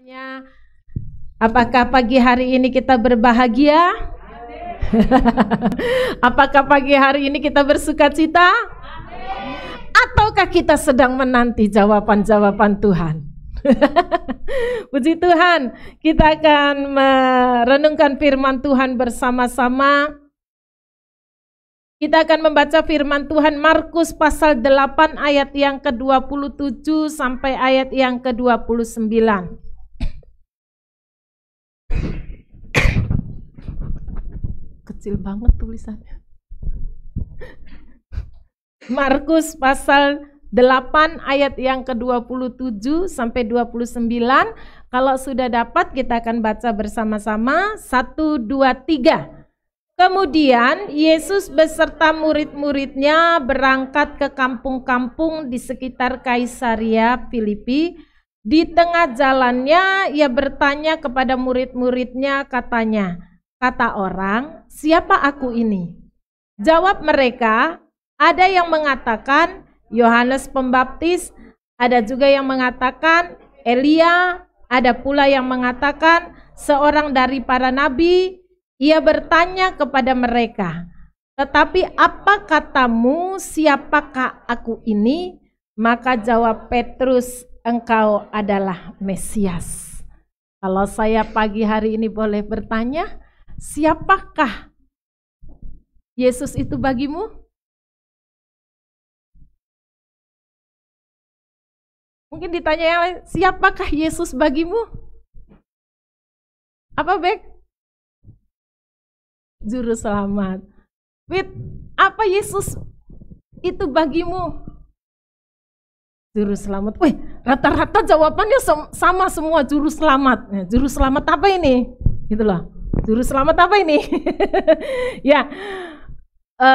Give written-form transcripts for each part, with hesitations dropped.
semuanya. Apakah pagi hari ini kita berbahagia? Apakah pagi hari ini kita bersuka cita? Ataukah kita sedang menanti jawaban-jawaban Tuhan? Puji Tuhan, kita akan merenungkan firman Tuhan bersama-sama. Kita akan membaca firman Tuhan Markus pasal 8 ayat yang ke-27 sampai ayat yang ke-29. Kecil banget tulisannya. Markus pasal 8 ayat yang ke-27 sampai 29. Kalau sudah dapat kita akan baca bersama-sama. 1, 2, 3. Kemudian Yesus beserta murid-muridnya berangkat ke kampung-kampung di sekitar Kaisaria Filipi. Di tengah jalannya ia bertanya kepada murid-muridnya, kata orang, siapa aku ini? Jawab mereka, ada yang mengatakan Yohanes Pembaptis, ada juga yang mengatakan Elia, ada pula yang mengatakan seorang dari para nabi. Ia bertanya kepada mereka, tetapi apa katamu, siapakah aku ini? Maka jawab Petrus, engkau adalah Mesias. Kalau saya pagi hari ini boleh bertanya, siapakah Yesus itu bagimu? Mungkin ditanya yang lain, siapakah Yesus bagimu? Apa Bek? Juru selamat. Wait, apa Yesus itu bagimu? Juru selamat. Wih, rata-rata jawabannya sama semua, juru selamat. Juru selamat apa ini? Gitu loh. Juru selamat apa ini? Ya,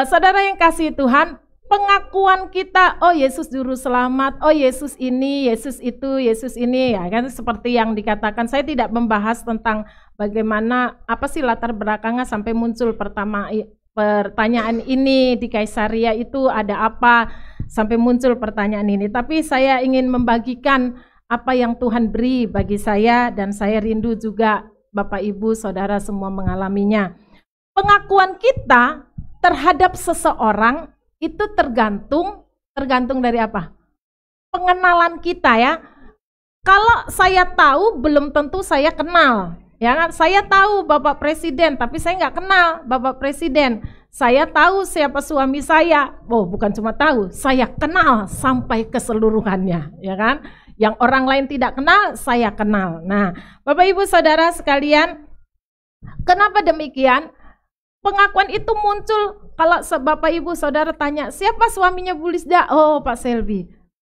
saudara yang kasih Tuhan, pengakuan kita, oh Yesus juru selamat, oh Yesus ini, Yesus itu, Yesus ini, ya kan seperti yang dikatakan. Saya tidak membahas tentang bagaimana, apa sih latar belakangnya sampai muncul pertanyaan ini di Kaisaria itu ada apa, sampai muncul pertanyaan ini. Tapi saya ingin membagikan apa yang Tuhan beri bagi saya, dan saya rindu juga Bapak Ibu Saudara semua mengalaminya. Pengakuan kita terhadap seseorang itu tergantung dari apa? Pengenalan kita ya. Kalau saya tahu belum tentu saya kenal. Ya kan? Saya tahu Bapak Presiden tapi saya nggak kenal Bapak Presiden. Saya tahu siapa suami saya. Oh, bukan cuma tahu, saya kenal sampai keseluruhannya, ya kan? Yang orang lain tidak kenal, saya kenal. Nah, Bapak Ibu Saudara sekalian, kenapa demikian? Pengakuan itu muncul kalau Bapak Ibu Saudara tanya, siapa suaminya Bu Lisda? Oh, Pak Selby.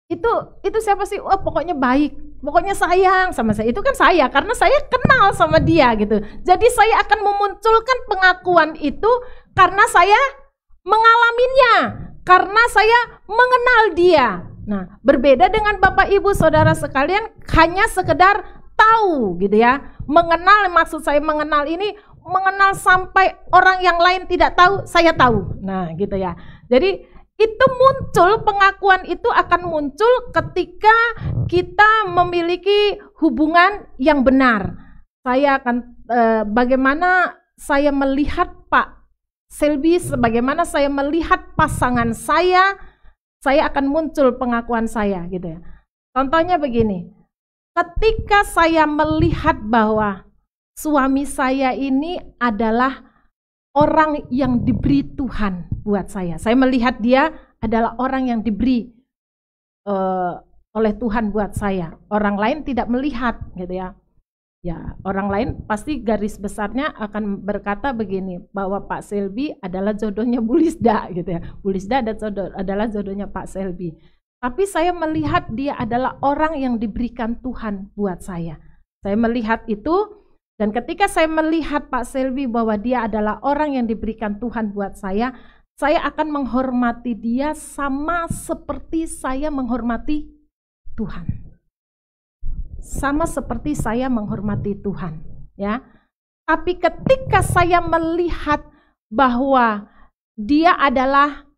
Itu siapa sih? Oh, pokoknya baik. Pokoknya sayang sama saya. Itu kan saya, karena saya kenal sama dia gitu. Jadi saya akan memunculkan pengakuan itu karena saya mengalaminya, karena saya mengenal dia. Nah, berbeda dengan Bapak Ibu Saudara sekalian hanya sekedar tahu gitu ya. Mengenal, maksud saya mengenal ini mengenal sampai orang yang lain tidak tahu, saya tahu. Nah, gitu ya. Jadi itu muncul, pengakuan itu akan muncul ketika kita memiliki hubungan yang benar. Saya akan bagaimana saya melihat Pak Selby, sebagaimana saya melihat pasangan saya akan muncul pengakuan saya gitu ya. Contohnya begini, ketika saya melihat bahwa suami saya ini adalah orang yang diberi Tuhan buat saya. Saya melihat dia adalah orang yang diberi oleh Tuhan buat saya. Orang lain tidak melihat gitu ya. Ya, orang lain pasti garis besarnya akan berkata begini, bahwa Pak Selby adalah jodohnya Bu Lisda gitu ya. Bu Lisda adalah jodohnya Pak Selby. Tapi saya melihat dia adalah orang yang diberikan Tuhan buat saya. Saya melihat itu. Dan ketika saya melihat Pak Selby bahwa dia adalah orang yang diberikan Tuhan buat saya akan menghormati dia sama seperti saya menghormati Tuhan. Sama seperti saya menghormati Tuhan, ya. Tapi ketika saya melihat bahwa dia adalah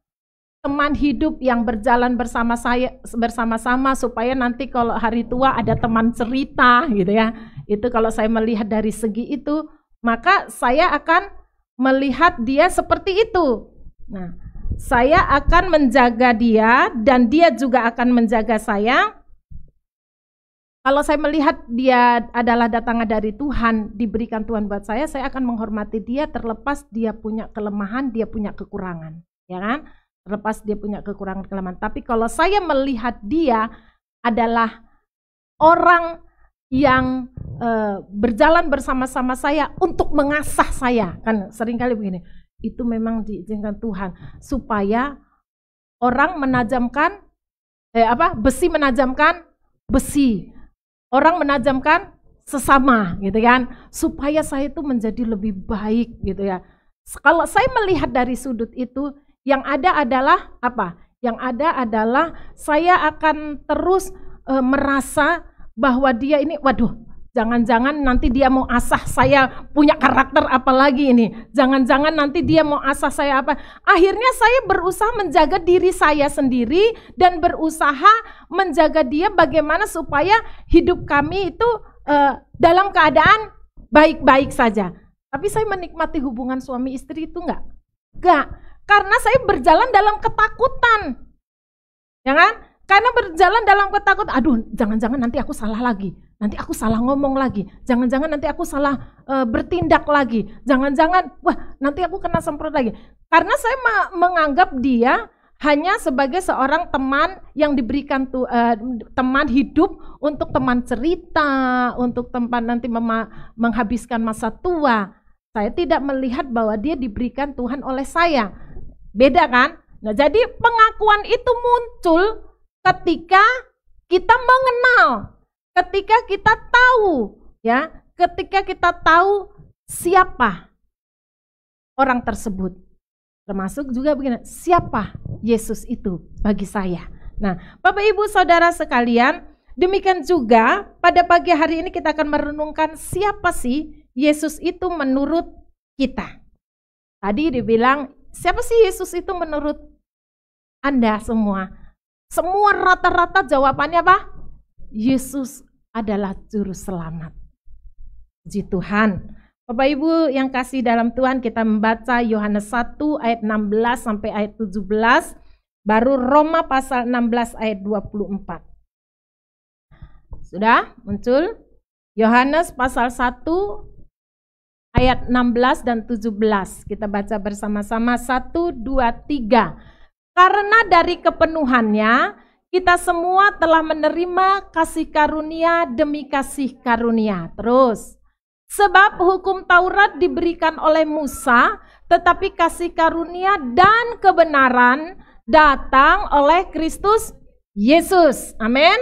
teman hidup yang berjalan bersama-sama supaya nanti kalau hari tua ada teman cerita gitu ya. Itu kalau saya melihat dari segi itu, maka saya akan melihat dia seperti itu. Nah, saya akan menjaga dia dan dia juga akan menjaga saya. Kalau saya melihat dia adalah datangan dari Tuhan, diberikan Tuhan buat saya akan menghormati dia terlepas dia punya kelemahan, dia punya kekurangan, ya kan? Terlepas dia punya kekurangan-kelemahan. Tapi kalau saya melihat dia adalah orang yang berjalan bersama-sama saya untuk mengasah saya, kan seringkali begini, itu memang diizinkan Tuhan supaya orang menajamkan besi menajamkan besi, orang menajamkan sesama gitu kan, supaya saya itu menjadi lebih baik gitu ya. Kalau saya melihat dari sudut itu, yang ada adalah apa? Yang ada adalah saya akan terus merasa bahwa dia ini, waduh, jangan-jangan nanti dia mau asah saya punya karakter apa lagi ini. Jangan-jangan nanti dia mau asah saya apa. Akhirnya saya berusaha menjaga diri saya sendiri dan berusaha menjaga dia bagaimana supaya hidup kami itu dalam keadaan baik-baik saja. Tapi saya menikmati hubungan suami istri itu enggak. Karena saya berjalan dalam ketakutan. Ya kan? Karena berjalan dalam ketakutan, aduh jangan-jangan nanti aku salah lagi, nanti aku salah ngomong lagi, jangan-jangan nanti aku salah bertindak lagi, jangan-jangan wah nanti aku kena semprot lagi. Karena saya menganggap dia hanya sebagai seorang teman yang diberikan teman hidup untuk teman cerita, untuk teman nanti menghabiskan masa tua. Saya tidak melihat bahwa dia diberikan Tuhan oleh saya. Beda kan? Nah, jadi pengakuan itu muncul ketika kita mengenal, ketika kita tahu, ya, ketika kita tahu siapa orang tersebut. Termasuk juga begini, siapa Yesus itu bagi saya. Nah, Bapak Ibu Saudara sekalian, demikian juga pada pagi hari ini kita akan merenungkan siapa sih Yesus itu menurut kita. Tadi dibilang, siapa sih Yesus itu menurut Anda semua? Semua rata-rata jawabannya apa? Yesus adalah juru selamat. Puji Tuhan. Bapak Ibu yang kasih dalam Tuhan, kita membaca Yohanes 1 ayat 16 sampai ayat 17, baru Roma pasal 16 ayat 24. Sudah muncul? Yohanes pasal 1 ayat 16 dan 17. Kita baca bersama-sama 1, 2, 3. Karena dari kepenuhannya kita semua telah menerima kasih karunia demi kasih karunia. Terus, sebab hukum Taurat diberikan oleh Musa, tetapi kasih karunia dan kebenaran datang oleh Kristus Yesus. Amin.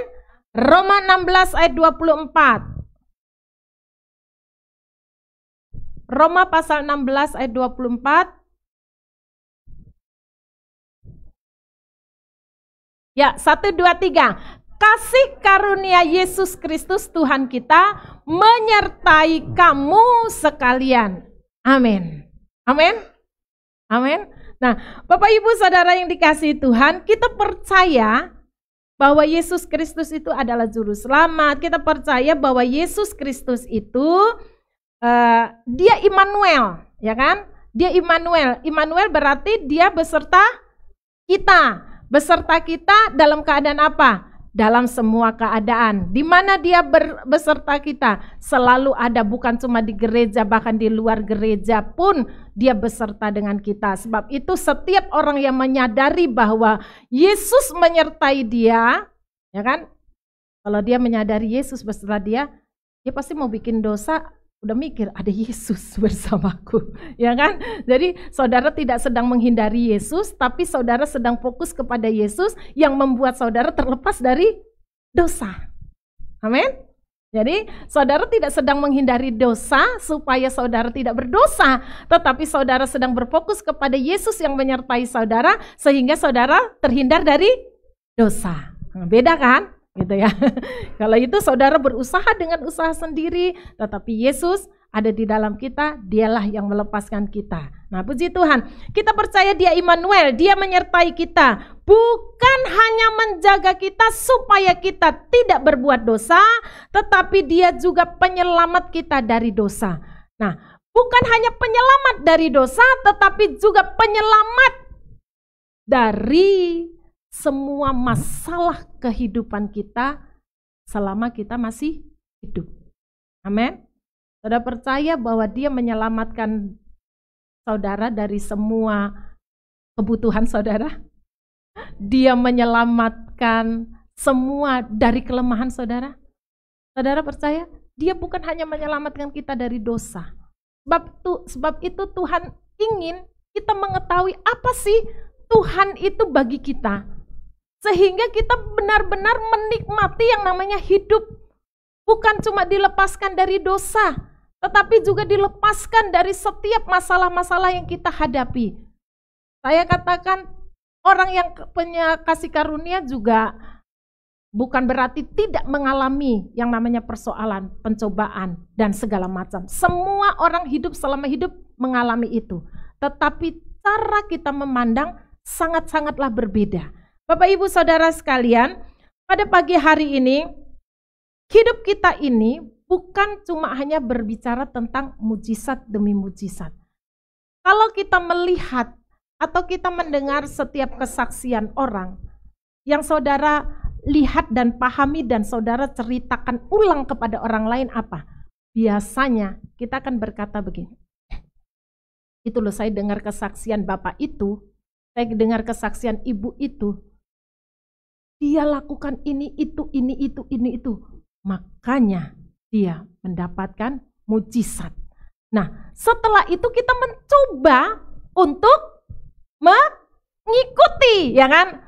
Roma 16 ayat 24. Roma pasal 16 ayat 24. Ya, 1, 2, 3. Kasih karunia Yesus Kristus Tuhan kita menyertai kamu sekalian. Amin. Amin. Amin. Nah, Bapak Ibu Saudara yang dikasihi Tuhan, kita percaya bahwa Yesus Kristus itu adalah juru selamat. Kita percaya bahwa Yesus Kristus itu dia Immanuel, ya kan? Dia Immanuel. Immanuel berarti dia beserta kita. Beserta kita dalam keadaan apa? Dalam semua keadaan. Di mana dia beserta kita? Selalu ada, bukan cuma di gereja, bahkan di luar gereja pun dia beserta dengan kita. Sebab itu setiap orang yang menyadari bahwa Yesus menyertai dia, ya kan? Kalau dia menyadari Yesus beserta dia pasti mau bikin dosa. Udah mikir ada Yesus bersamaku, ya kan? Jadi saudara tidak sedang menghindari Yesus, tapi saudara sedang fokus kepada Yesus yang membuat saudara terlepas dari dosa. Amin. Jadi saudara tidak sedang menghindari dosa supaya saudara tidak berdosa, tetapi saudara sedang berfokus kepada Yesus yang menyertai saudara sehingga saudara terhindar dari dosa. Beda kan? Gitu ya. Kalau itu saudara berusaha dengan usaha sendiri, tetapi Yesus ada di dalam kita, dialah yang melepaskan kita. Nah, puji Tuhan, kita percaya Dia Immanuel, Dia menyertai kita, bukan hanya menjaga kita supaya kita tidak berbuat dosa, tetapi Dia juga penyelamat kita dari dosa. Nah, bukan hanya penyelamat dari dosa, tetapi juga penyelamat dari semua masalah kehidupan kita selama kita masih hidup. Amin. Saudara percaya bahwa Dia menyelamatkan saudara dari semua kebutuhan saudara? Dia menyelamatkan semua dari kelemahan saudara? Saudara percaya? Dia bukan hanya menyelamatkan kita dari dosa. Sebab itu Tuhan ingin kita mengetahui apa sih Tuhan itu bagi kita. Sehingga kita benar-benar menikmati yang namanya hidup. Bukan cuma dilepaskan dari dosa, tetapi juga dilepaskan dari setiap masalah-masalah yang kita hadapi. Saya katakan orang yang punya kasih karunia juga bukan berarti tidak mengalami yang namanya persoalan, pencobaan, dan segala macam. Semua orang hidup selama hidup mengalami itu. Tetapi cara kita memandang sangat-sangatlah berbeda. Bapak Ibu Saudara sekalian, pada pagi hari ini, hidup kita ini bukan cuma hanya berbicara tentang mujizat demi mujizat. Kalau kita melihat atau kita mendengar setiap kesaksian orang yang saudara lihat dan pahami dan saudara ceritakan ulang kepada orang lain apa? Biasanya kita akan berkata begini, itu loh saya dengar kesaksian bapak itu, saya dengar kesaksian ibu itu, dia lakukan ini, itu. Makanya dia mendapatkan mujizat. Nah, setelah itu kita mencoba untuk mengikuti, ya kan?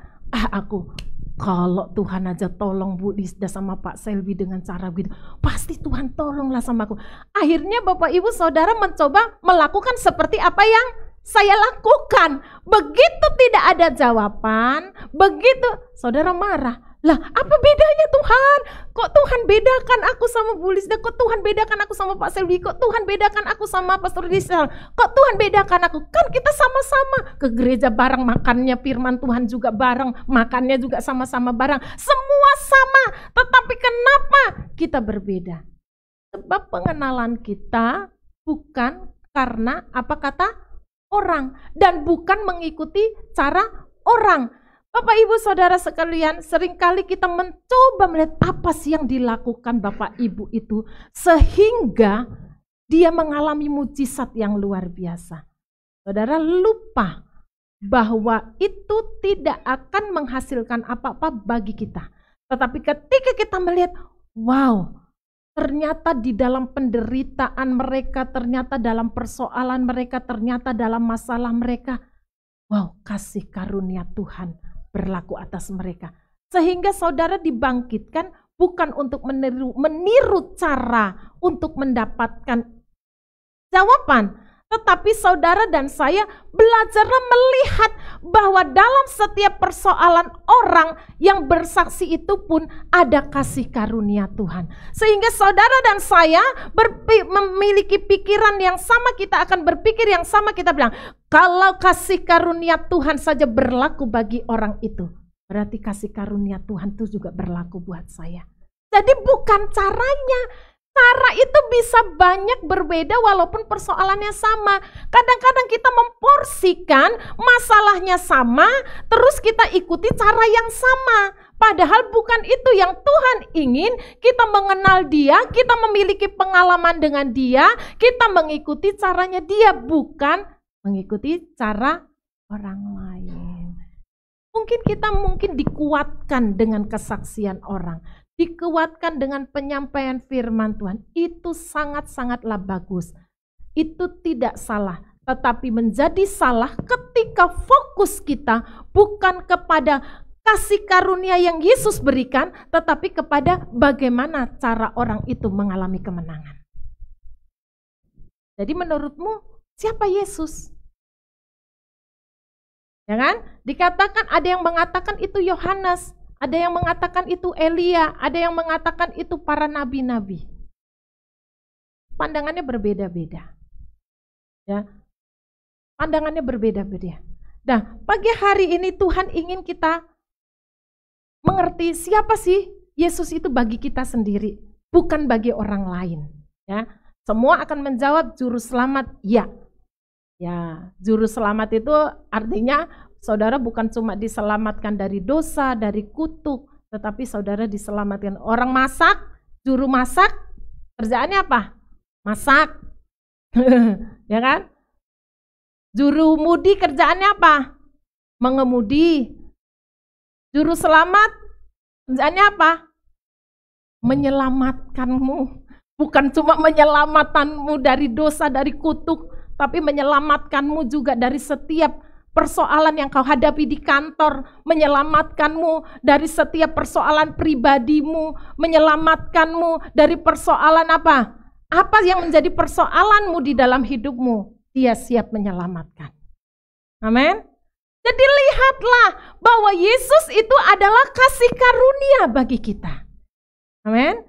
Kalau Tuhan aja tolong Bu Lisda sama Pak Selvi dengan cara begitu, pasti Tuhan tolonglah sama aku. Akhirnya Bapak Ibu Saudara mencoba melakukan seperti apa yang saya lakukan. Begitu tidak ada jawaban, begitu saudara marah. Lah, apa bedanya Tuhan? Kok Tuhan bedakan aku sama Bu Lisda? Kok Tuhan bedakan aku sama Pak Selvi? Kok Tuhan bedakan aku sama Pastor Rizal? Kok Tuhan bedakan aku? Kan kita sama-sama ke gereja bareng, makannya firman Tuhan juga bareng, makannya juga sama-sama bareng. Semua sama, tetapi kenapa kita berbeda? Sebab pengenalan kita bukan karena apa kata orang dan bukan mengikuti cara orang. Bapak Ibu Saudara sekalian, seringkali kita mencoba melihat apa sih yang dilakukan Bapak Ibu itu sehingga dia mengalami mujizat yang luar biasa. Saudara lupa bahwa itu tidak akan menghasilkan apa-apa bagi kita. Tetapi ketika kita melihat, wow, ternyata di dalam penderitaan mereka, ternyata dalam persoalan mereka, ternyata dalam masalah mereka, wow, kasih karunia Tuhan berlaku atas mereka. Sehingga saudara dibangkitkan bukan untuk meniru cara untuk mendapatkan jawaban, tetapi saudara dan saya belajar melihat bahwa dalam setiap persoalan orang yang bersaksi itu pun ada kasih karunia Tuhan. Sehingga saudara dan saya memiliki pikiran yang sama, kita akan berpikir yang sama, kita bilang, kalau kasih karunia Tuhan saja berlaku bagi orang itu, berarti kasih karunia Tuhan itu juga berlaku buat saya. Jadi bukan caranya. Cara itu bisa banyak berbeda walaupun persoalannya sama. Kadang-kadang kita memporsikan masalahnya sama, terus kita ikuti cara yang sama. Padahal bukan itu yang Tuhan ingin. Kita mengenal Dia, kita memiliki pengalaman dengan Dia, kita mengikuti caranya Dia, bukan mengikuti cara orang lain. Mungkin kita dikuatkan dengan kesaksian orang, dikuatkan dengan penyampaian firman Tuhan. Itu sangat-sangatlah bagus. Itu tidak salah. Tetapi menjadi salah ketika fokus kita bukan kepada kasih karunia yang Yesus berikan, tetapi kepada bagaimana cara orang itu mengalami kemenangan. Jadi menurutmu siapa Yesus? Ya kan? Dikatakan, ada yang mengatakan itu Yohanes, ada yang mengatakan itu Elia, ada yang mengatakan itu para nabi-nabi. pandangannya berbeda-beda. Ya. Pandangannya berbeda-beda. Nah, pagi hari ini Tuhan ingin kita mengerti siapa sih Yesus itu bagi kita sendiri, bukan bagi orang lain. Ya, semua akan menjawab juru selamat, ya. Ya, juru selamat itu artinya saudara bukan cuma diselamatkan dari dosa, dari kutuk, tetapi saudara diselamatkan. Orang masak, juru masak, kerjaannya apa? Masak. Ya kan? Juru mudi kerjaannya apa? Mengemudi. Juru selamat kerjaannya apa? Menyelamatkanmu. Bukan cuma menyelamatkanmu dari dosa, dari kutuk, tapi menyelamatkanmu juga dari setiap persoalan yang kau hadapi di kantor, menyelamatkanmu dari setiap persoalan pribadimu, menyelamatkanmu dari persoalan apa? Apa yang menjadi persoalanmu di dalam hidupmu, Dia siap menyelamatkan. Amin. Jadi lihatlah bahwa Yesus itu adalah kasih karunia bagi kita. Amin.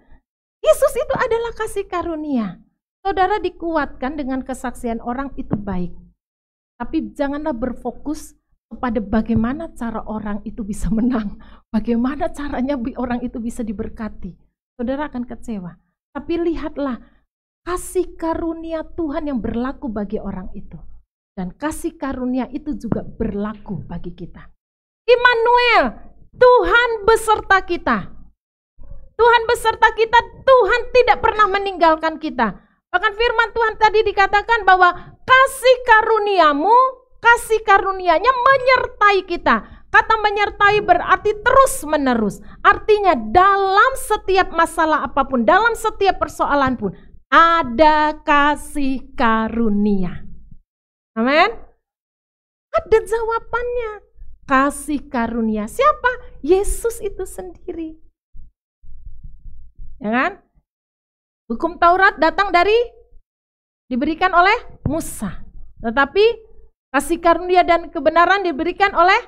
Yesus itu adalah kasih karunia. Saudara dikuatkan dengan kesaksian orang itu baik. Tapi janganlah berfokus kepada bagaimana cara orang itu bisa menang. Bagaimana caranya orang itu bisa diberkati. Saudara akan kecewa. Tapi lihatlah kasih karunia Tuhan yang berlaku bagi orang itu. Dan kasih karunia itu juga berlaku bagi kita. Immanuel, Tuhan beserta kita. Tuhan beserta kita, Tuhan tidak pernah meninggalkan kita. Bahkan firman Tuhan tadi dikatakan bahwa kasih karuniamu, kasih karunianya menyertai kita. Kata menyertai berarti terus menerus. Artinya dalam setiap masalah apapun, dalam setiap persoalan pun, ada kasih karunia. Amin. Ada jawabannya. Kasih karunia. Siapa? Yesus itu sendiri. Ya kan? Hukum Taurat datang diberikan oleh Musa. Tetapi kasih karunia dan kebenaran diberikan oleh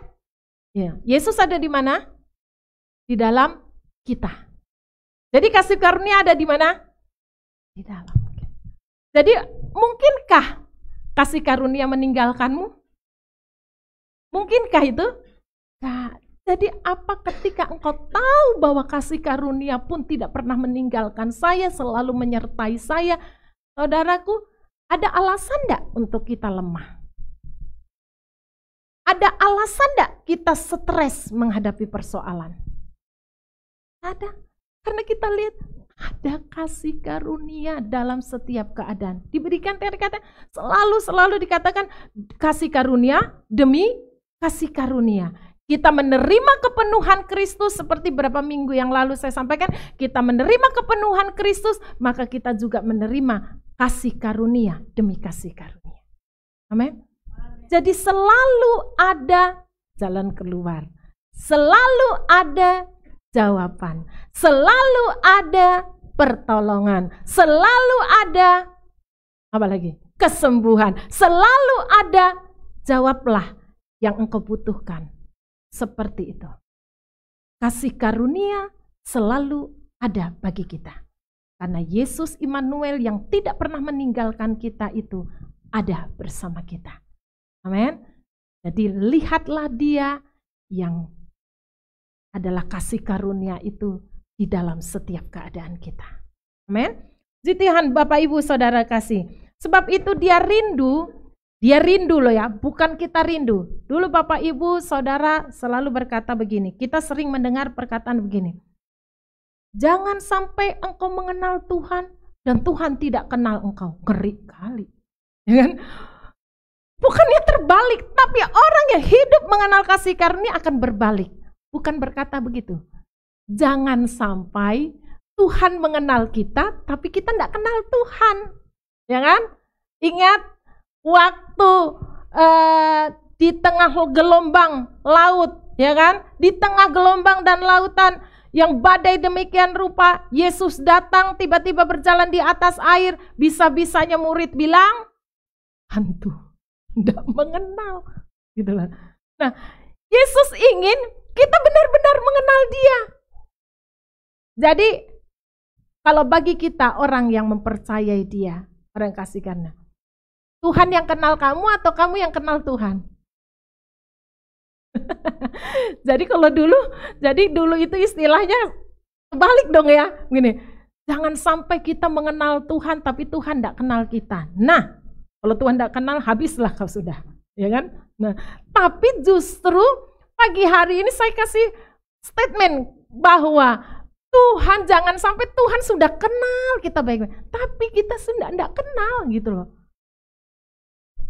Yesus. Ada di mana? Di dalam kita. Jadi kasih karunia ada di mana? Di dalam. Jadi mungkinkah kasih karunia meninggalkanmu? Mungkinkah itu? Nah, jadi apa ketika engkau tahu bahwa kasih karunia pun tidak pernah meninggalkan saya, selalu menyertai saya, saudaraku, ada alasan enggak untuk kita lemah? Ada alasan enggak kita stres menghadapi persoalan? Ada. Karena kita lihat ada kasih karunia dalam setiap keadaan. Diberikan kata selalu dikatakan kasih karunia demi kasih karunia. Kita menerima kepenuhan Kristus seperti beberapa minggu yang lalu saya sampaikan, kita menerima kepenuhan Kristus, maka kita juga menerima kasih karunia demi kasih karunia. Amin. Jadi selalu ada jalan keluar. Selalu ada jawaban. Selalu ada pertolongan. Selalu ada apa lagi? Kesembuhan. Selalu ada jawablah yang engkau butuhkan. Seperti itu. Kasih karunia selalu ada bagi kita. Karena Yesus Immanuel yang tidak pernah meninggalkan kita itu ada bersama kita. Amin. Jadi lihatlah Dia yang adalah kasih karunia itu di dalam setiap keadaan kita. Amin. Tuhan Bapak Ibu Saudara kasih. Sebab itu Dia rindu loh ya, bukan kita rindu. Dulu Bapak Ibu Saudara selalu berkata begini, kita sering mendengar perkataan begini. Jangan sampai engkau mengenal Tuhan dan Tuhan tidak kenal engkau. Ngeri kali. Ya kan? Bukannya terbalik, tapi orang yang hidup mengenal kasih karunia akan berbalik. Bukan berkata begitu. Jangan sampai Tuhan mengenal kita, tapi kita tidak kenal Tuhan. Ya kan? Ingat waktu di tengah gelombang laut, ya kan? Di tengah gelombang dan lautan yang badai demikian rupa, Yesus datang tiba-tiba berjalan di atas air, bisa-bisanya murid bilang, hantu, tidak mengenal. Gitu lah. Nah, Yesus ingin kita benar-benar mengenal Dia. Jadi Kalau bagi kita orang yang mempercayai Dia, orang yang kasihkannya, Tuhan yang kenal kamu atau kamu yang kenal Tuhan? Jadi dulu itu istilahnya balik dong ya, gini. Jangan sampai kita mengenal Tuhan tapi Tuhan tidak kenal kita. Nah, kalau Tuhan tidak kenal, habislah kau sudah, ya kan? Nah, tapi justru pagi hari ini saya kasih statement bahwa Tuhan, jangan sampai Tuhan sudah kenal kita baik-baik, tapi kita sudah tidak kenal gitu loh.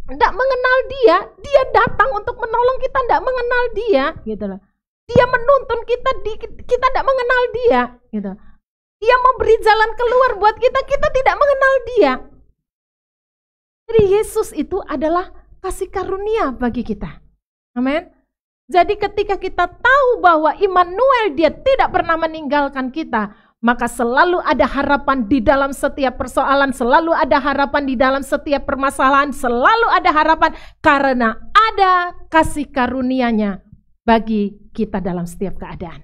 Tidak mengenal Dia, Dia datang untuk menolong kita, tidak mengenal Dia gitu loh. Dia menuntun kita, kita tidak mengenal Dia gitu. Dia mau beri jalan keluar buat kita, kita tidak mengenal Dia. Jadi Yesus itu adalah kasih karunia bagi kita. Amin. Jadi ketika kita tahu bahwa Immanuel, Dia tidak pernah meninggalkan kita, maka selalu ada harapan di dalam setiap persoalan, selalu ada harapan di dalam setiap permasalahan, selalu ada harapan karena ada kasih karunia-Nya bagi kita dalam setiap keadaan.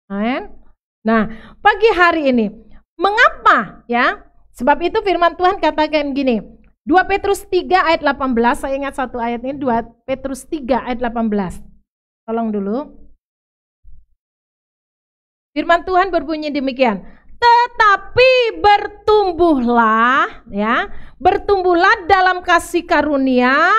Amin. Nah, pagi hari ini, mengapa ya? Sebab itu firman Tuhan katakan gini, 2 Petrus 3 ayat 18, saya ingat satu ayat ini, 2 Petrus 3 ayat 18. Tolong dulu. Firman Tuhan berbunyi demikian. Tetapi bertumbuhlah ya, bertumbuhlah dalam kasih karunia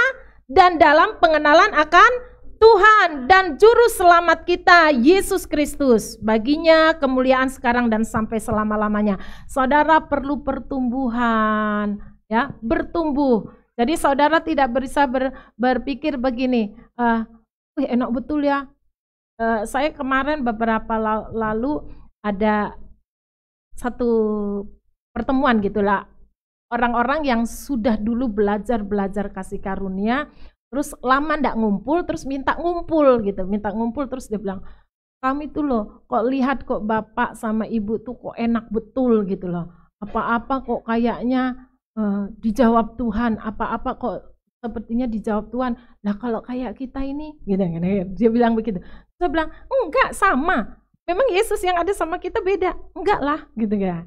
dan dalam pengenalan akan Tuhan dan juru selamat kita Yesus Kristus. Baginya kemuliaan sekarang dan sampai selama-lamanya. Saudara perlu pertumbuhan ya, bertumbuh. Jadi saudara tidak bisa berpikir begini, enak betul ya. Saya kemarin beberapa lalu ada satu pertemuan gitulah. Orang-orang yang sudah dulu belajar kasih karunia, terus lama ndak ngumpul, terus minta ngumpul gitu, terus dia bilang, kami tuh loh, kok lihat kok bapak sama ibu tuh kok enak betul gitu loh. Apa-apa kok kayaknya dijawab Tuhan, apa-apa kok sepertinya dijawab Tuhan. Lah kalau kayak kita ini, gitu, dia bilang begitu. Saya bilang, enggak, sama. Memang Yesus yang ada sama kita beda. Enggak lah, gitu ya.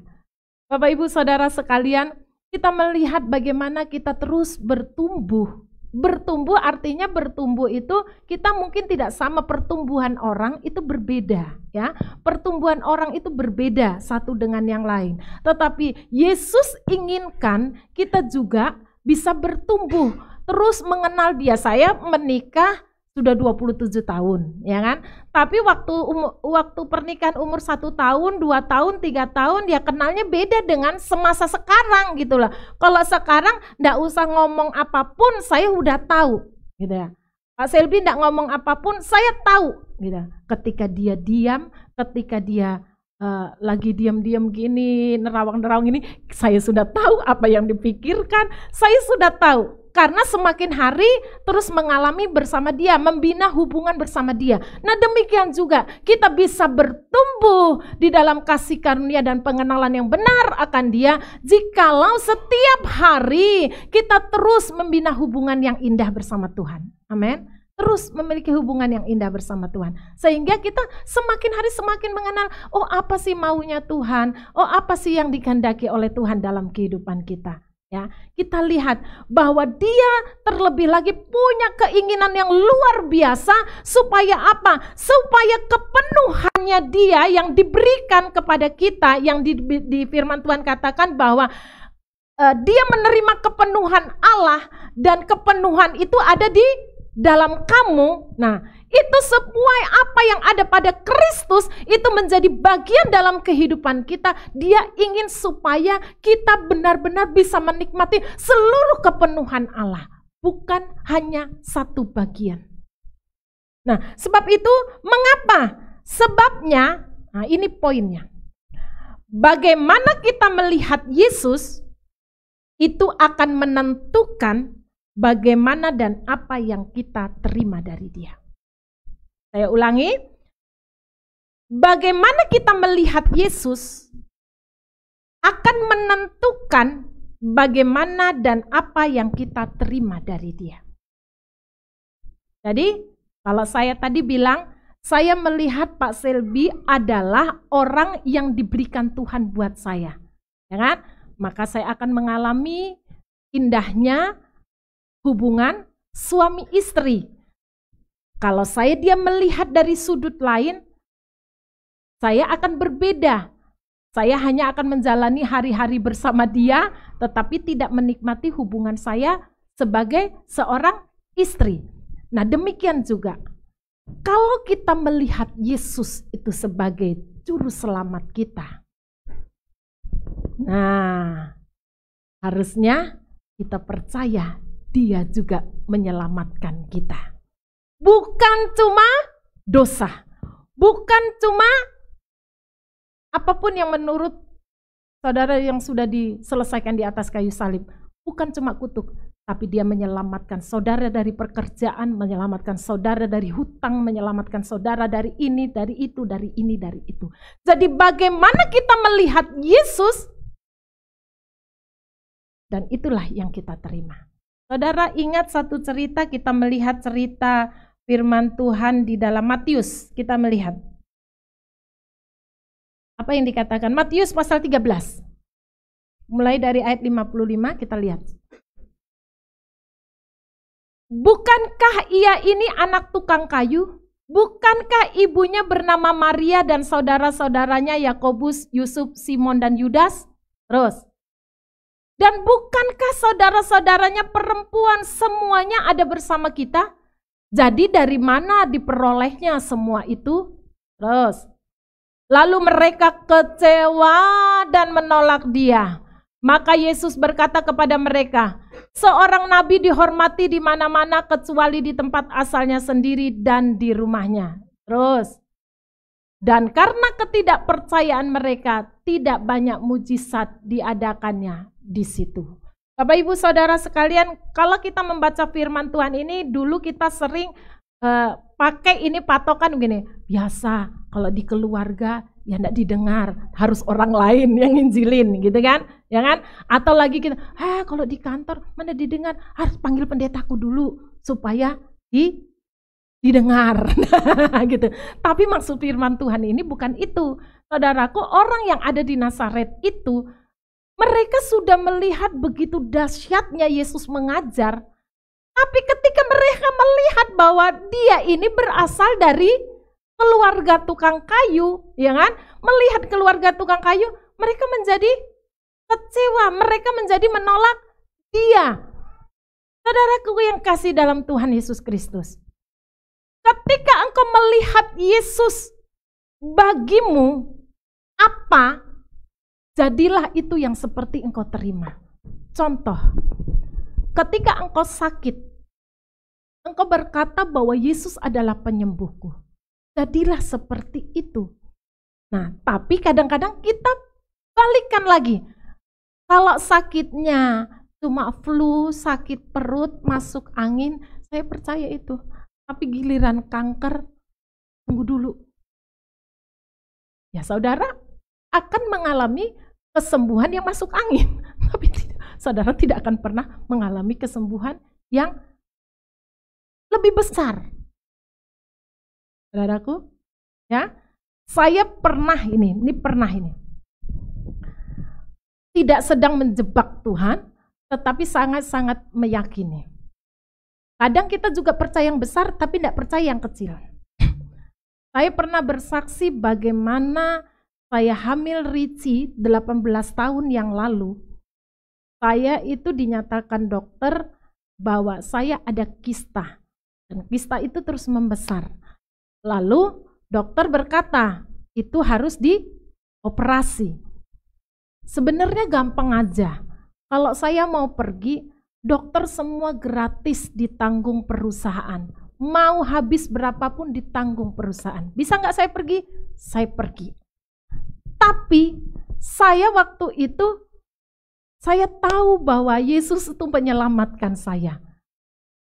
Bapak Ibu Saudara sekalian, kita melihat bagaimana kita terus bertumbuh. Bertumbuh artinya bertumbuh itu kita mungkin tidak sama, pertumbuhan orang itu berbeda ya. Pertumbuhan orang itu berbeda satu dengan yang lain. Tetapi Yesus inginkan kita juga bisa bertumbuh, terus mengenal Dia. Saya menikah sudah 27 tahun, ya kan? Tapi waktu pernikahan umur 1 tahun, 2 tahun, 3 tahun, ya kenalnya beda dengan semasa sekarang gitu loh. Kalau sekarang enggak usah ngomong apapun, saya udah tahu, gitu ya. Pak Selby enggak ngomong apapun, saya tahu, gitu. Ketika dia diam, ketika dia lagi diam-diam gini, nerawang-nerawang gini, saya sudah tahu apa yang dipikirkan, saya sudah tahu. Karena semakin hari terus mengalami bersama Dia, membina hubungan bersama Dia. Nah demikian juga kita bisa bertumbuh di dalam kasih karunia dan pengenalan yang benar akan Dia, jikalau setiap hari kita terus membina hubungan yang indah bersama Tuhan. Amin. Terus memiliki hubungan yang indah bersama Tuhan. Sehingga kita semakin hari semakin mengenal, oh apa sih maunya Tuhan, oh apa sih yang dikehendaki oleh Tuhan dalam kehidupan kita. Ya, kita lihat bahwa Dia terlebih lagi punya keinginan yang luar biasa supaya apa? Supaya kepenuhannya Dia yang diberikan kepada kita, yang di firman Tuhan katakan bahwa Dia menerima kepenuhan Allah dan kepenuhan itu ada di dalam kamu. Nah, itu semua apa yang ada pada Kristus itu menjadi bagian dalam kehidupan kita. Dia ingin supaya kita benar-benar bisa menikmati seluruh kepenuhan Allah, bukan hanya satu bagian. Nah, sebab itu mengapa? Sebabnya, nah ini poinnya. Bagaimana kita melihat Yesus itu akan menentukan bagaimana dan apa yang kita terima dari Dia. Saya ulangi, bagaimana kita melihat Yesus akan menentukan bagaimana dan apa yang kita terima dari Dia. Jadi, kalau saya tadi bilang, saya melihat Pak Selby adalah orang yang diberikan Tuhan buat saya. Ya kan? Maka saya akan mengalami indahnya hubungan suami istri. Kalau dia melihat dari sudut lain, saya akan berbeda. Saya hanya akan menjalani hari-hari bersama dia, tetapi tidak menikmati hubungan saya sebagai seorang istri. Nah, demikian juga. Kalau kita melihat Yesus itu sebagai juru selamat kita, nah, harusnya kita percaya dia juga menyelamatkan kita. Bukan cuma dosa, bukan cuma apapun yang menurut saudara yang sudah diselesaikan di atas kayu salib. Bukan cuma kutuk, tapi dia menyelamatkan saudara dari pekerjaan, menyelamatkan saudara dari hutang, menyelamatkan saudara dari ini, dari itu, dari ini, dari itu. Jadi bagaimana kita melihat Yesus, dan itulah yang kita terima. Saudara ingat satu cerita, kita melihat cerita firman Tuhan di dalam Matius. Kita melihat apa yang dikatakan Matius pasal 13. Mulai dari ayat 55 kita lihat. Bukankah ia ini anak tukang kayu? Bukankah ibunya bernama Maria dan saudara-saudaranya Yakobus, Yusuf, Simon dan Yudas? Terus. Dan bukankah saudara-saudaranya perempuan semuanya ada bersama kita? Jadi dari mana diperolehnya semua itu? Terus. Lalu mereka kecewa dan menolak dia. Maka Yesus berkata kepada mereka, seorang nabi dihormati di mana-mana kecuali di tempat asalnya sendiri dan di rumahnya. Terus. Dan karena ketidakpercayaan mereka, tidak banyak mujizat diadakannya di situ. Bapak Ibu Saudara sekalian, kalau kita membaca firman Tuhan ini, dulu kita sering pakai ini patokan begini, biasa kalau di keluarga ya enggak didengar, harus orang lain yang nginjilin gitu kan, ya kan? Atau lagi kita, kalau di kantor mana didengar, harus panggil pendetaku dulu supaya didengar gitu. Tapi maksud firman Tuhan ini bukan itu. Saudaraku, orang yang ada di Nazaret itu, mereka sudah melihat begitu dahsyatnya Yesus mengajar. Tapi ketika mereka melihat bahwa dia ini berasal dari keluarga tukang kayu, ya kan? Melihat keluarga tukang kayu, mereka menjadi kecewa, mereka menjadi menolak dia. Saudaraku yang kasih dalam Tuhan Yesus Kristus, ketika engkau melihat Yesus bagimu apa, jadilah itu yang seperti engkau terima. Contoh, ketika engkau sakit, engkau berkata bahwa Yesus adalah penyembuhku. Jadilah seperti itu. Nah, tapi kadang-kadang kita balikkan lagi. Kalau sakitnya cuma flu, sakit perut, masuk angin, saya percaya itu. Tapi giliran kanker, tunggu dulu. Ya saudara akan mengalami kesembuhan yang masuk angin. Tapi saudara tidak akan pernah mengalami kesembuhan yang lebih besar. Saudaraku, ya, saya pernah ini tidak sedang menjebak Tuhan, tetapi sangat-sangat meyakini. Kadang kita juga percaya yang besar, tapi tidak percaya yang kecil. Saya pernah bersaksi bagaimana saya hamil Ricci 18 tahun yang lalu. Saya itu dinyatakan dokter bahwa saya ada kista. Dan kista itu terus membesar. Lalu dokter berkata, itu harus dioperasi. Sebenarnya gampang aja. Kalau saya mau pergi, dokter semua gratis ditanggung perusahaan. Mau habis berapapun ditanggung perusahaan. Bisa nggak saya pergi? Saya pergi. Tapi saya waktu itu, saya tahu bahwa Yesus itu menyelamatkan saya.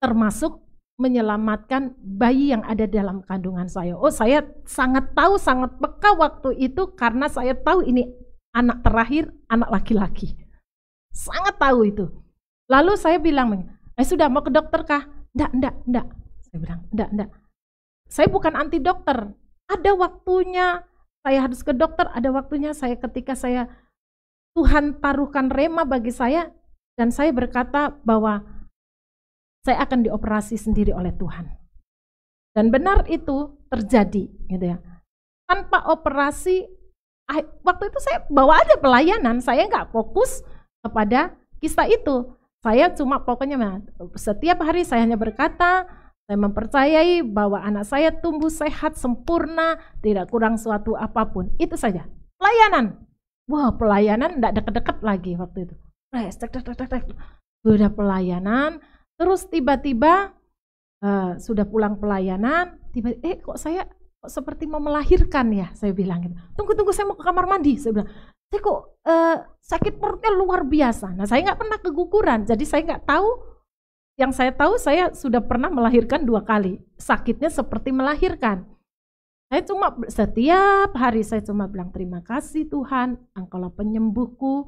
Termasuk menyelamatkan bayi yang ada dalam kandungan saya. Oh, saya sangat tahu, sangat peka waktu itu karena saya tahu ini anak terakhir, anak laki-laki. Sangat tahu itu. Lalu saya bilang, sudah mau ke dokter kah? Enggak. Saya bilang, enggak. saya bukan anti dokter. Ada waktunya saya harus ke dokter, ada waktunya ketika Tuhan taruhkan rema bagi saya, dan saya berkata bahwa saya akan dioperasi sendiri oleh Tuhan. Dan benar itu terjadi, gitu ya. Tanpa operasi, waktu itu saya bawa aja pelayanan, saya nggak fokus kepada kista itu. Saya cuma pokoknya setiap hari saya hanya berkata, saya mempercayai bahwa anak saya tumbuh sehat, sempurna, tidak kurang suatu apapun. Itu saja. Pelayanan. Wah, pelayanan enggak deket-deket lagi waktu itu. Sudah pelayanan, terus tiba-tiba sudah pulang pelayanan, kok saya seperti mau melahirkan ya, saya bilang gitu. Tunggu, saya mau ke kamar mandi, saya bilang. Saya kok sakit perutnya luar biasa. Nah, saya nggak pernah keguguran, jadi saya nggak tahu. Yang saya tahu, saya sudah pernah melahirkan 2 kali. Sakitnya seperti melahirkan. Saya cuma setiap hari saya cuma bilang terima kasih Tuhan, Engkaulah penyembuhku.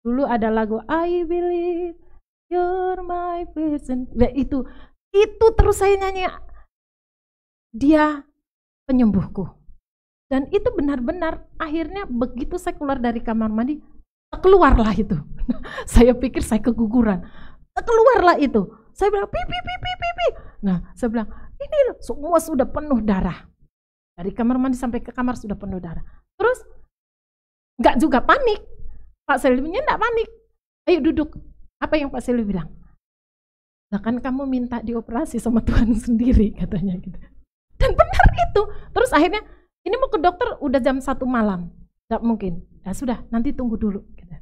Dulu ada lagu I believe you're my person. Itu terus saya nyanyi. Dia penyembuhku. Dan itu benar-benar akhirnya begitu saya keluar dari kamar mandi, keluarlah itu. Saya pikir saya keguguran. Keluarlah itu. Saya bilang pipi. Nah, saya bilang ini semua sudah penuh darah. Dari kamar mandi sampai ke kamar sudah penuh darah. Terus enggak juga panik. Pak Selvinya enggak panik. Ayo duduk. Apa yang Pak Selvi bilang? Nah, kan kamu minta dioperasi sama Tuhan sendiri, katanya gitu. Dan benar itu. Terus akhirnya ini mau ke dokter udah jam 1 malam. Enggak mungkin. Ya sudah, nanti tunggu dulu gitu.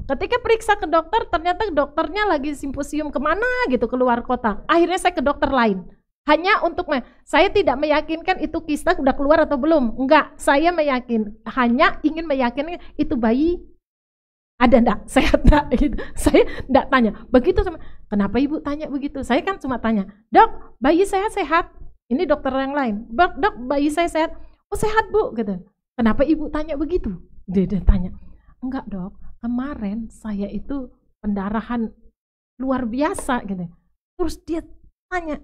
Ketika periksa ke dokter, ternyata dokternya lagi simposium kemana gitu, keluar kota. Akhirnya saya ke dokter lain. Hanya untuk, saya tidak meyakinkan itu kista udah keluar atau belum. Enggak, saya hanya ingin meyakinkan itu bayi ada enggak, sehat enggak gitu. Saya enggak tanya. Begitu sama, kenapa ibu tanya begitu? Saya kan cuma tanya, dok, bayi saya sehat. Ini dokter yang lain. Dok, bayi saya sehat. Oh sehat bu, gitu. Kenapa ibu tanya begitu? Dia tanya, enggak dok. Kemarin saya itu pendarahan luar biasa gitu. Terus dia tanya,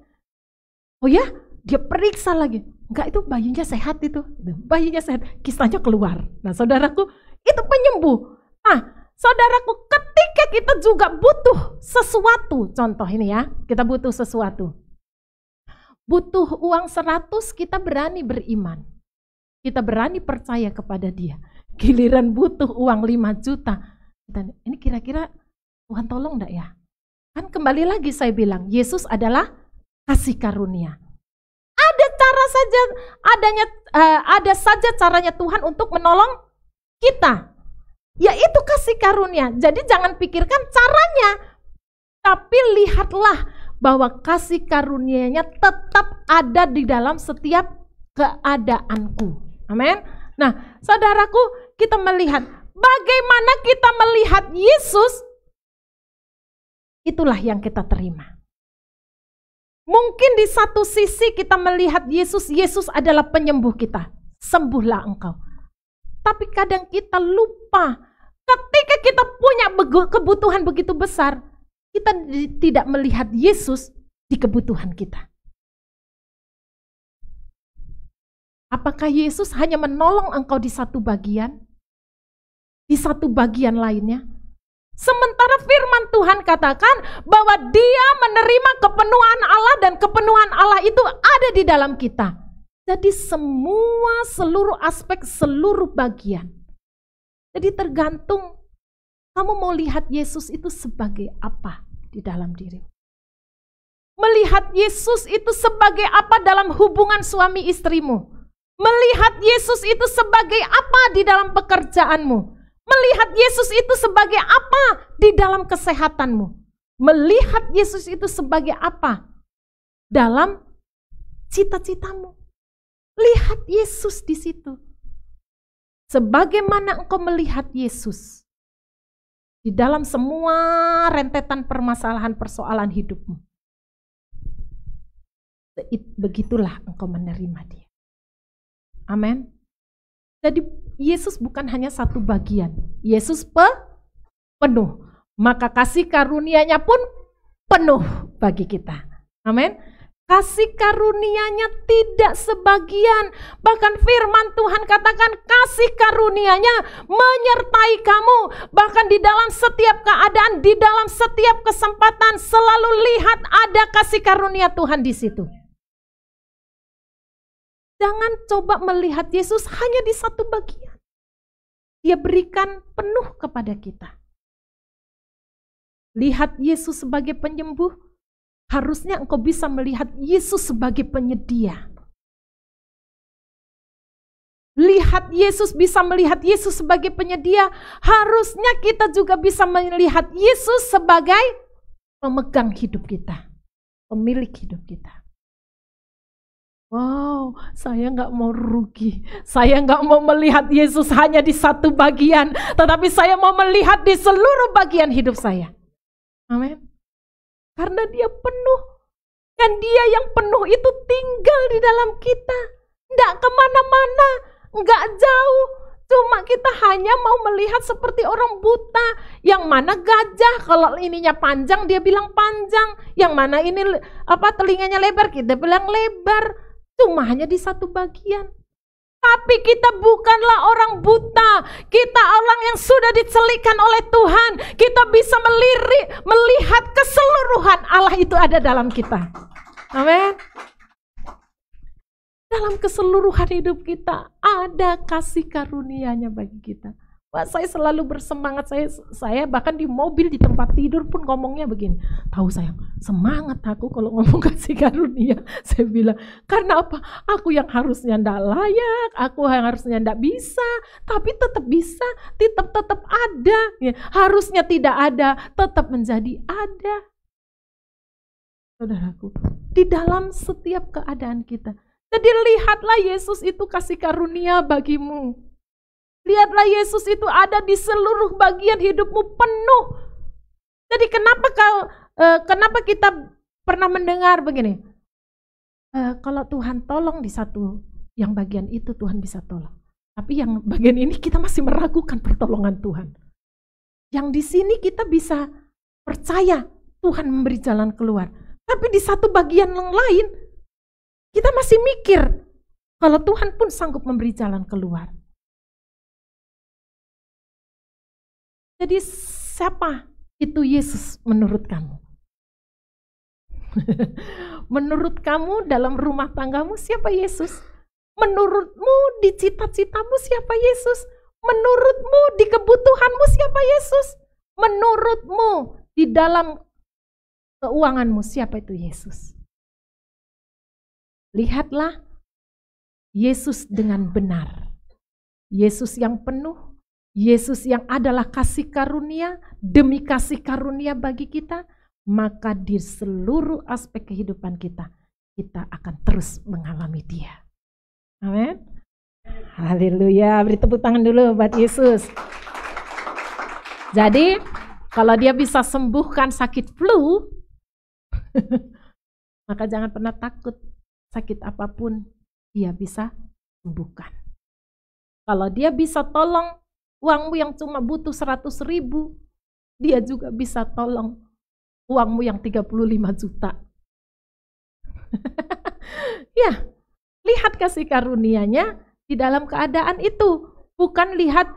oh ya? Dia periksa lagi. Enggak, itu bayinya sehat itu. Bayinya sehat, kistanya keluar. Nah saudaraku, itu penyembuh. Nah saudaraku, ketika kita juga butuh sesuatu, contoh ini ya, kita butuh sesuatu. Butuh uang 100, kita berani beriman. Kita berani percaya kepada dia. Giliran butuh uang 5 juta. Ini kira-kira Tuhan tolong enggak ya? Kan kembali lagi saya bilang, Yesus adalah kasih karunia. Ada saja caranya Tuhan untuk menolong kita. Yaitu kasih karunia. Jadi jangan pikirkan caranya. Tapi lihatlah bahwa kasih karunia-Nya tetap ada di dalam setiap keadaanku. Amin. Nah, saudaraku, kita melihat bagaimana kita melihat Yesus, itulah yang kita terima. Mungkin di satu sisi kita melihat Yesus adalah penyembuh kita. Sembuhlah engkau. Tapi kadang kita lupa, ketika kita punya kebutuhan begitu besar, kita tidak melihat Yesus di kebutuhan kita. Apakah Yesus hanya menolong engkau di satu bagian? Di satu bagian lainnya? Sementara firman Tuhan katakan bahwa dia menerima kepenuhan Allah dan kepenuhan Allah itu ada di dalam kita. Jadi seluruh aspek, seluruh bagian. Jadi tergantung kamu mau lihat Yesus itu sebagai apa di dalam diri. Melihat Yesus itu sebagai apa dalam hubungan suami istrimu. Melihat Yesus itu sebagai apa di dalam pekerjaanmu. Melihat Yesus itu sebagai apa di dalam kesehatanmu. Melihat Yesus itu sebagai apa dalam cita-citamu. Lihat Yesus di situ. Sebagaimana engkau melihat Yesus di dalam semua rentetan permasalahan persoalan hidupmu. Begitulah engkau menerima dia. Amin. Jadi Yesus bukan hanya satu bagian. Yesus penuh. Maka kasih karunia-Nya pun penuh bagi kita. Amin. Kasih karunia-Nya tidak sebagian. Bahkan firman Tuhan katakan kasih karunia-Nya menyertai kamu. Bahkan di dalam setiap keadaan, di dalam setiap kesempatan selalu lihat ada kasih karunia Tuhan di situ. Jangan coba melihat Yesus hanya di satu bagian. Dia berikan penuh kepada kita. Lihat Yesus sebagai penyembuh, harusnya engkau bisa melihat Yesus sebagai penyedia. Lihat Yesus, bisa melihat Yesus sebagai penyedia, harusnya kita juga bisa melihat Yesus sebagai pemegang hidup kita, pemilik hidup kita. Wow, saya nggak mau rugi. Saya nggak mau melihat Yesus hanya di satu bagian, tetapi saya mau melihat di seluruh bagian hidup saya. Amin. Karena dia penuh. Dan dia yang penuh itu tinggal di dalam kita. Nggak kemana-mana, nggak jauh. Cuma kita hanya mau melihat seperti orang buta. Yang mana gajah, kalau ininya panjang dia bilang panjang. Yang mana ini telinganya lebar, kita bilang lebar. Cuma hanya di satu bagian. Tapi kita bukanlah orang buta. Kita orang yang sudah dicelikkan oleh Tuhan. Kita bisa melihat keseluruhan Allah itu ada dalam kita. Amin. Dalam keseluruhan hidup kita ada kasih karunia-Nya bagi kita. Wah, saya selalu bersemangat, saya bahkan di mobil, di tempat tidur pun ngomongnya begini. Tahu sayang, semangat aku kalau ngomong kasih karunia. Saya bilang, karena apa? Aku yang harusnya ndak layak, aku yang harusnya ndak bisa, tapi tetap bisa, tetap ada. Ya, harusnya tidak ada, tetap menjadi ada. Saudaraku, di dalam setiap keadaan kita. Jadi lihatlah Yesus itu kasih karunia bagimu. Lihatlah Yesus itu ada di seluruh bagian hidupmu penuh. Jadi kenapa kita pernah mendengar begini? Kalau Tuhan tolong di satu, yang bagian itu Tuhan bisa tolong. Tapi yang bagian ini kita masih meragukan pertolongan Tuhan. Yang di sini kita bisa percaya Tuhan memberi jalan keluar. Tapi di satu bagian yang lain, kita masih mikir kalau Tuhan pun sanggup memberi jalan keluar. Jadi siapa itu Yesus menurut kamu? Menurut kamu dalam rumah tanggamu siapa Yesus? Menurutmu di cita-citamu siapa Yesus? Menurutmu di kebutuhanmu siapa Yesus? Menurutmu di dalam keuanganmu siapa itu Yesus? Lihatlah Yesus dengan benar. Yesus yang penuh. Yesus yang adalah kasih karunia, demi kasih karunia bagi kita, maka di seluruh aspek kehidupan kita, kita akan terus mengalami Dia. Amin. Haleluya, beri tepuk tangan dulu buat Yesus. Jadi, kalau Dia bisa sembuhkan sakit flu, maka jangan pernah takut, sakit apapun Dia bisa sembuhkan. Kalau Dia bisa tolong uangmu yang cuma butuh 100.000, Dia juga bisa tolong uangmu yang 35 juta. Ya, lihat kasih karunia-Nya di dalam keadaan itu. Bukan lihat,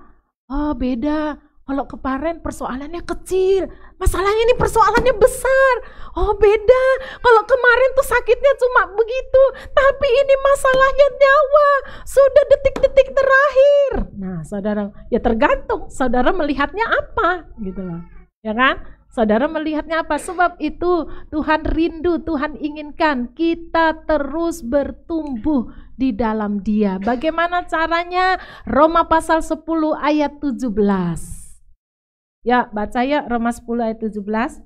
oh beda, kalau kemarin persoalannya kecil, masalahnya ini persoalannya besar. Oh beda, kalau kemarin tuh sakitnya cuma begitu, tapi ini masalahnya nyawa, sudah detik-detik terakhir. Nah saudara, ya tergantung saudara melihatnya apa gitu loh, ya kan? Saudara melihatnya apa? Sebab itu Tuhan rindu, Tuhan inginkan kita terus bertumbuh di dalam Dia. Bagaimana caranya? Roma pasal 10 ayat 17. Ya, baca ya Roma 10 ayat 17.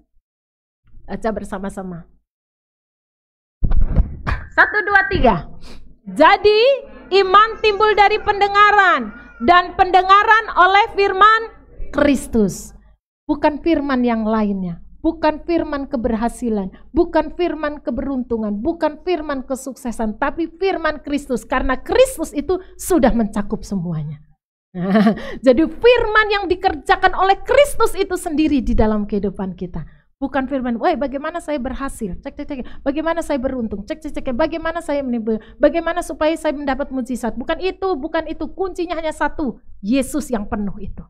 Baca bersama-sama. 1, 2, 3. Jadi iman timbul dari pendengaran, dan pendengaran oleh firman Kristus. Bukan firman yang lainnya, bukan firman keberhasilan, bukan firman keberuntungan, bukan firman kesuksesan, tapi firman Kristus. Karena Kristus itu sudah mencakup semuanya. Nah, jadi firman yang dikerjakan oleh Kristus itu sendiri di dalam kehidupan kita. Bukan firman, wah bagaimana saya berhasil, cek, bagaimana saya beruntung, cek, bagaimana saya bagaimana supaya saya mendapat mujizat. Bukan itu, kuncinya hanya satu, Yesus yang penuh itu.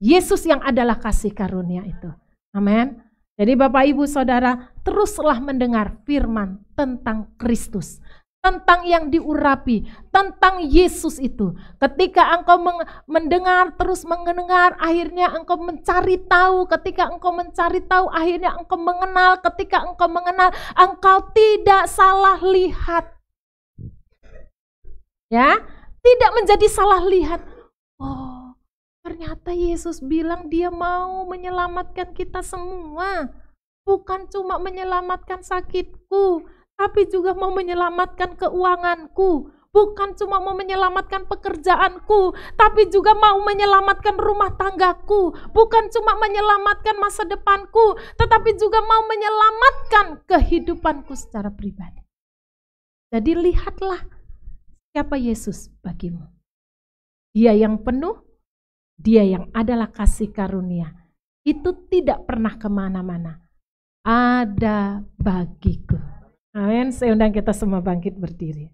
Yesus yang adalah kasih karunia itu. Amin. Jadi Bapak Ibu Saudara, teruslah mendengar firman tentang Kristus, tentang yang diurapi, tentang Yesus itu. Ketika engkau mendengar, terus mendengar, akhirnya engkau mencari tahu. Ketika engkau mencari tahu, akhirnya engkau mengenal. Ketika engkau mengenal, engkau tidak salah lihat. Ya, tidak menjadi salah lihat. Oh, ternyata Yesus bilang dia mau menyelamatkan kita semua. Bukan cuma menyelamatkan sakitku, tapi juga mau menyelamatkan keuanganku. Bukan cuma mau menyelamatkan pekerjaanku, tapi juga mau menyelamatkan rumah tanggaku. Bukan cuma menyelamatkan masa depanku, tetapi juga mau menyelamatkan kehidupanku secara pribadi. Jadi lihatlah siapa Yesus bagimu. Dia yang penuh, dia yang adalah kasih karunia. Itu tidak pernah kemana-mana. Ada bagiku. Amin. Saya undang kita semua bangkit berdiri.